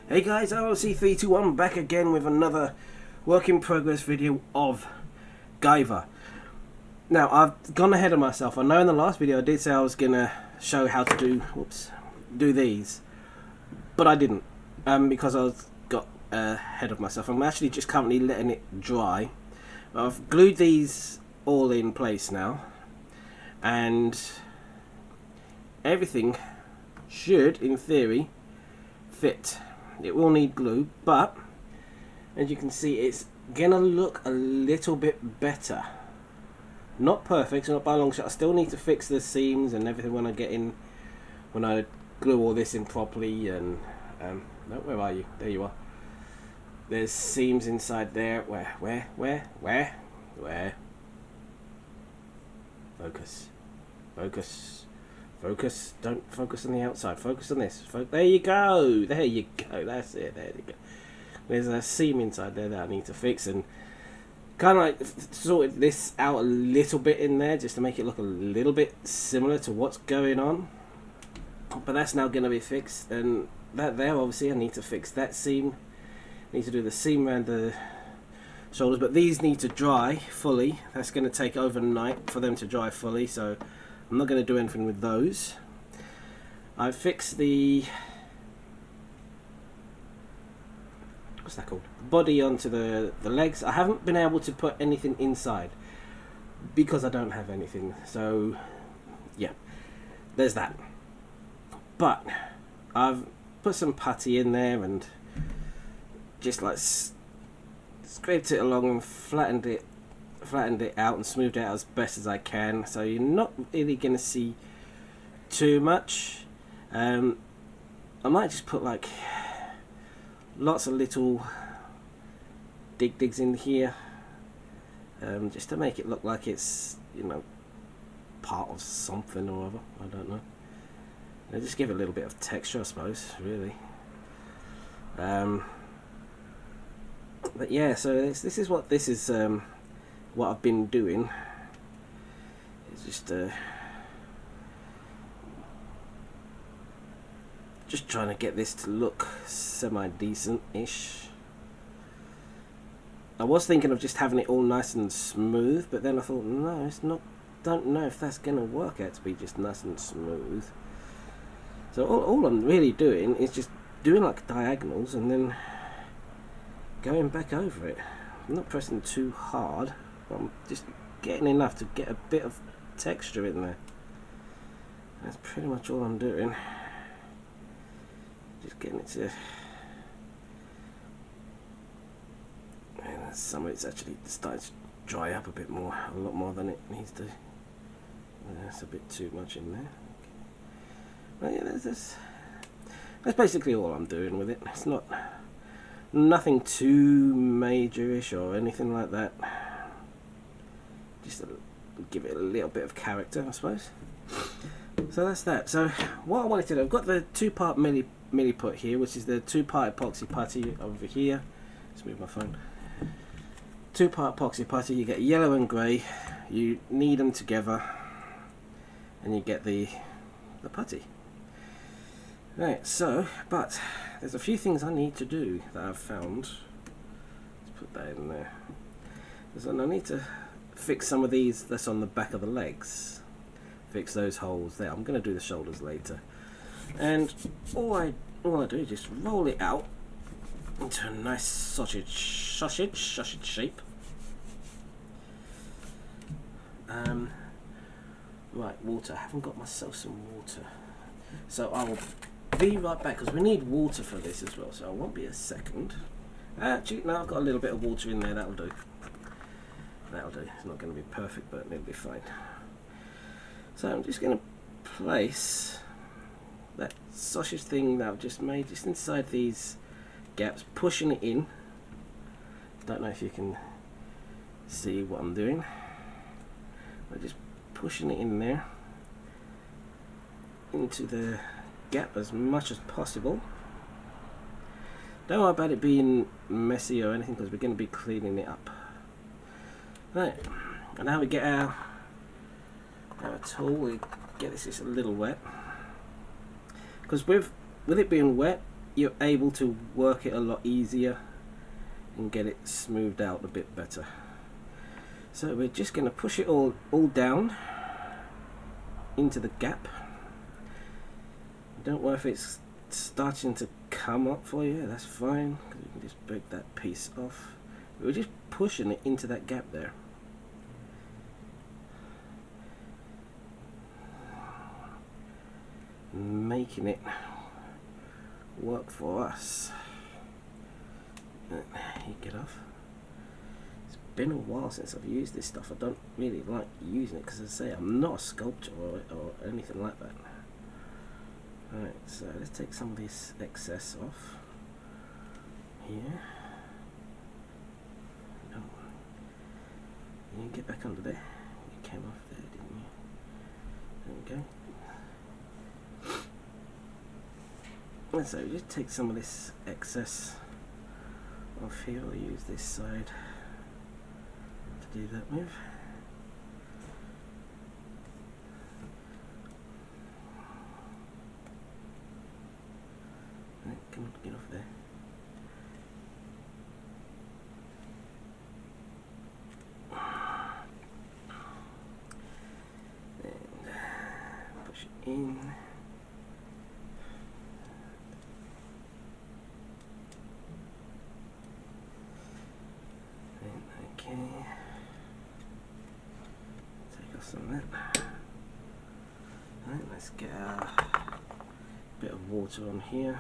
Hey guys, RLC321 back again with another work in progress video of Guyver. Now, I've gone ahead of myself. I know in the last video I did say I was going to show how to do these, but I didn't because I got ahead of myself. I'm actually just currently letting it dry. I've glued these all in place now, and everything should, in theory, fit. It will need glue, but as you can see, it's gonna look a little bit better. Not perfect, not by a long shot. I still need to fix the seams and everything when I glue all this in properly. And no, where are you? There you are. There's seams inside there. Where? Focus. Don't focus on the outside. Focus on this. There you go. That's it. There you go. There's a seam inside there that I need to fix, and kind of like sorted this out a little bit in there just to make it look a little bit similar to what's going on. But that's now going to be fixed, and that there, obviously I need to fix that seam. I need to do the seam around the shoulders, but these need to dry fully. That's going to take overnight for them to dry fully, so I'm not going to do anything with those. I fixed the, what's that called, body onto the legs. I haven't been able to put anything inside because I don't have anything, so yeah, there's that. But I've put some putty in there and just like scraped it along and flattened it out and smoothed it out as best as I can, so you're not really going to see too much. I might just put like lots of little digs in here, just to make it look like it's, you know, part of something or other. I don't know. Just give it a little bit of texture, I suppose, really. But yeah, so this is what what I've been doing. It's just trying to get this to look semi-decent-ish. I was thinking of just having it all nice and smooth, but then I thought, no, it's not. Don't know if that's gonna work out to be just nice and smooth. So all I'm really doing is just doing like diagonals and then going back over it. I'm not pressing too hard. I'm just getting enough to get a bit of texture in there. That's pretty much all I'm doing. Just getting it to, and some of it's actually starting to dry up a bit more, a lot more than it needs to. That's a bit too much in there. But yeah, that's basically all I'm doing with it. It's nothing too majorish or anything like that. Just to give it a little bit of character, I suppose. So that's that. So what I wanted to do, I've got the two-part milli put here, which is the two-part epoxy putty over here. Let's move my phone. Two-part epoxy putty. You get yellow and grey. You knead them together, and you get the putty. Right, so, but there's a few things I need to do that I've found. Let's put that in there. So I need to fix some of these that's on the back of the legs. Fix those holes there. I'm going to do the shoulders later. And all I do is just roll it out into a nice sausage shape. Right, water. I haven't got myself some water. So I will be right back because we need water for this as well, so I won't be a second. Actually, no, I've got a little bit of water in there. That'll do. It's not going to be perfect, but it'll be fine. So I'm just going to place that sausage thing that I've just made just inside these gaps, pushing it in. Don't know if you can see what I'm doing. I'm just pushing it in there into the gap as much as possible. Don't worry about it being messy or anything because we're going to be cleaning it up. Right, and now we get our tool, we get this just a little wet because with it being wet you're able to work it a lot easier and get it smoothed out a bit better. So we're just going to push it all down into the gap. Don't worry if it's starting to come up for you, that's fine, because you can just break that piece off. We're just pushing it into that gap there. Making it work for us. You get off. It's been a while since I've used this stuff. I don't really like using it because, as I say, I'm not a sculptor or anything like that. Alright, so let's take some of this excess off here. No. You didn't get back under there. You came off there, didn't you? There we go. And so just take some of this excess off here. I'll use this side to do that with. Right, come on, get off there. And push it in. Okay, take off some of that. Right, let's get a bit of water on here,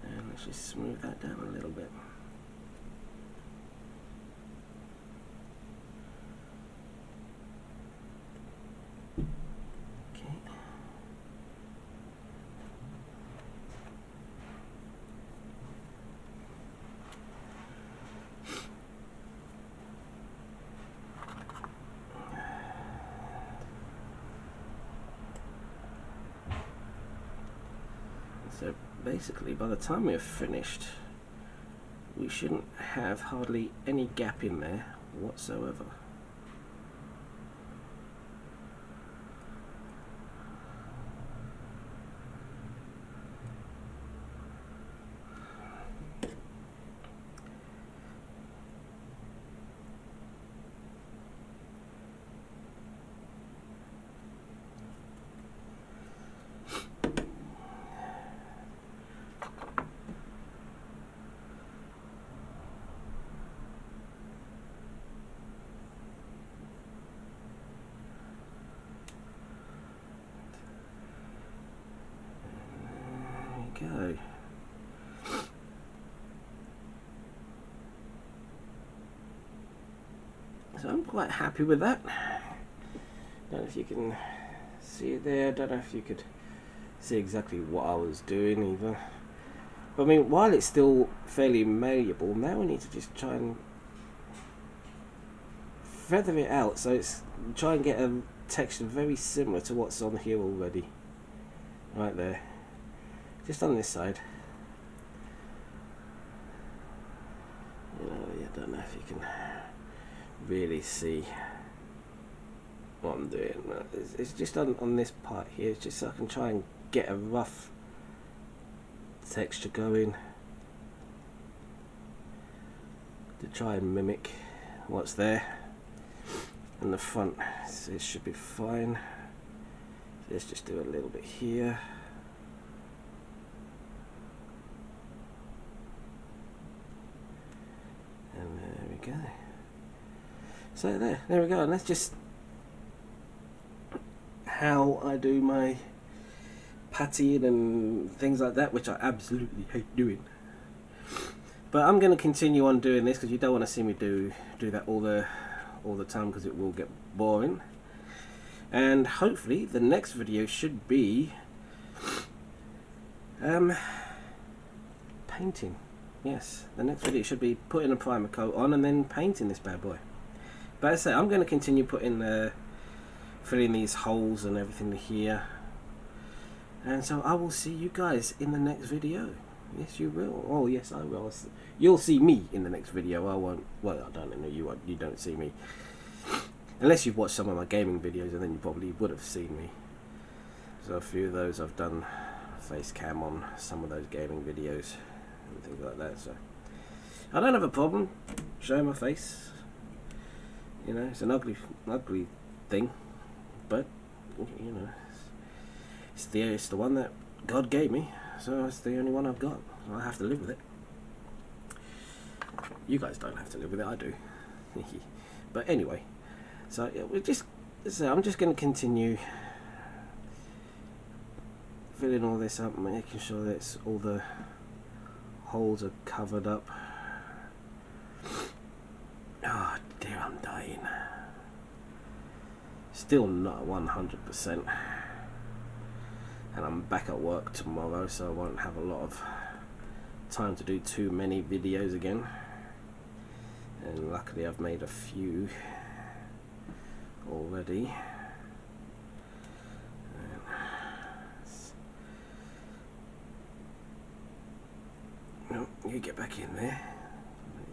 and let's just smooth that down a little bit. So basically, by the time we're finished, we shouldn't have hardly any gap in there whatsoever. Go. So I'm quite happy with that. Don't know if you can see it there. Don't know if you could see exactly what I was doing either. But I mean, while it's still fairly malleable, now we need to just try and feather it out so it's try and get a texture very similar to what's on here already. Right there. Just on this side. You know, I don't know if you can really see what I'm doing. It's just on this part here, it's just so I can try and get a rough texture going to try and mimic what's there. And the front, so it should be fine. So let's just do a little bit here. And there we go. So there we go, and that's just how I do my puttying and things like that, which I absolutely hate doing. But I'm going to continue on doing this because you don't want to see me do that all the time, because it will get boring. And hopefully the next video should be painting. Yes, the next video should be putting a primer coat on and then painting this bad boy. But as I say, I'm going to continue putting filling these holes and everything here. And so I will see you guys in the next video. Yes, you will. Oh, yes, I will. You'll see me in the next video. I won't. Well, I don't know. You won't. You don't see me unless you've watched some of my gaming videos, and then you probably would have seen me. So a few of those I've done face cam on some of those gaming videos and things like that, so I don't have a problem showing my face. You know, it's an ugly thing, but you know, it's the one that God gave me, so it's the only one I've got. I have to live with it. You guys don't have to live with it, I do. But anyway, so yeah, I'm just going to continue filling all this up, making sure that all the holes are covered up. Oh dear, I'm dying. Still not 100%. And I'm back at work tomorrow, so I won't have a lot of time to do too many videos again. And luckily I've made a few already. No, you get back in there.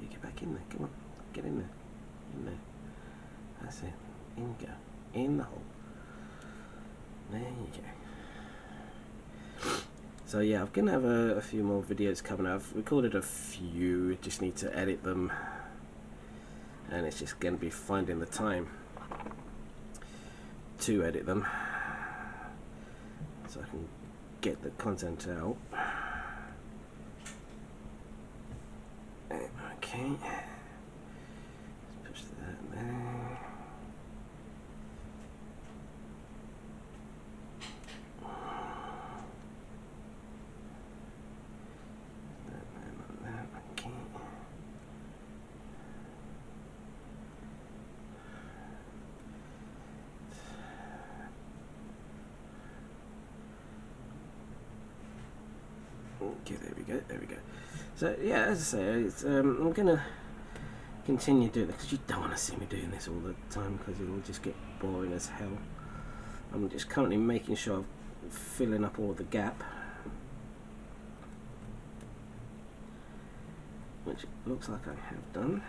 You get back in there. Come on, get in there. In there. That's it. In you go. In the hole. There you go. So yeah, I'm gonna have a few more videos coming out. I've recorded a few. Just need to edit them, and it's just gonna be finding the time to edit them so I can get the content out. Okay, let's push that there. Okay. Okay, there we go. So yeah, as I say, I'm gonna continue doing this because you don't want to see me doing this all the time because it'll just get boring as hell. I'm just currently making sure I'm filling up all the gap, which it looks like I have done.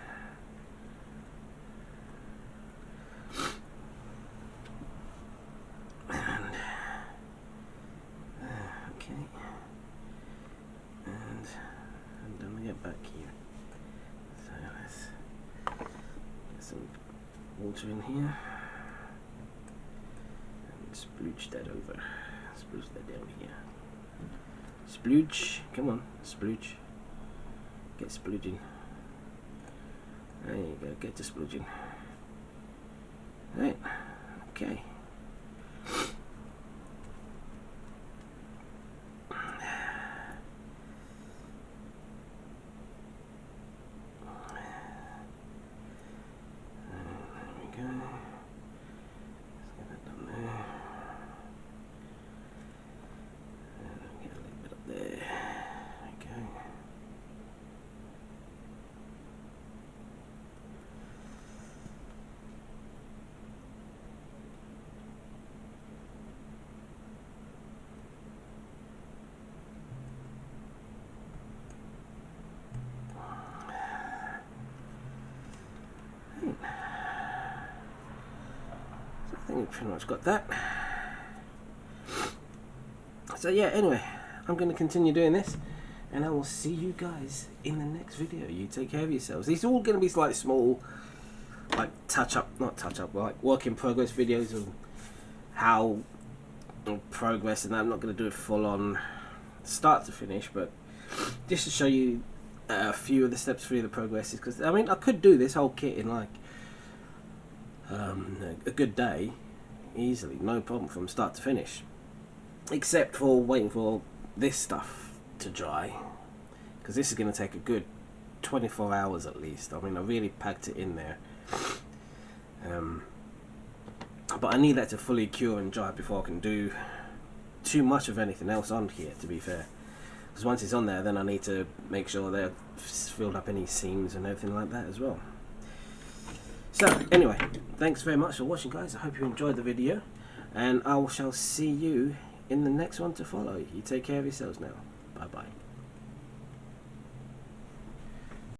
Back here, so let's get some water in here and splooge that over. Splooge that down here. Splooge, come on, splooge. Get splooging. There you go, get to splooging. Right, okay. I think we've pretty much got that. So yeah, anyway, I'm going to continue doing this, and I will see you guys in the next video. You take care of yourselves. These are all going to be like small, like like work in progress videos of how progress, and that. I'm not going to do it full on start to finish, but just to show you a few of the steps through the progresses, because I mean I could do this whole kit in like a good day easily, no problem, from start to finish, except for waiting for this stuff to dry, because this is going to take a good 24 hours at least. I mean, I really packed it in there, but I need that to fully cure and dry before I can do too much of anything else on here, to be fair. Because once it's on there, then I need to make sure they've filled up any seams and everything like that as well. So anyway, thanks very much for watching, guys. I hope you enjoyed the video, and I shall see you in the next one to follow. You take care of yourselves now. Bye bye.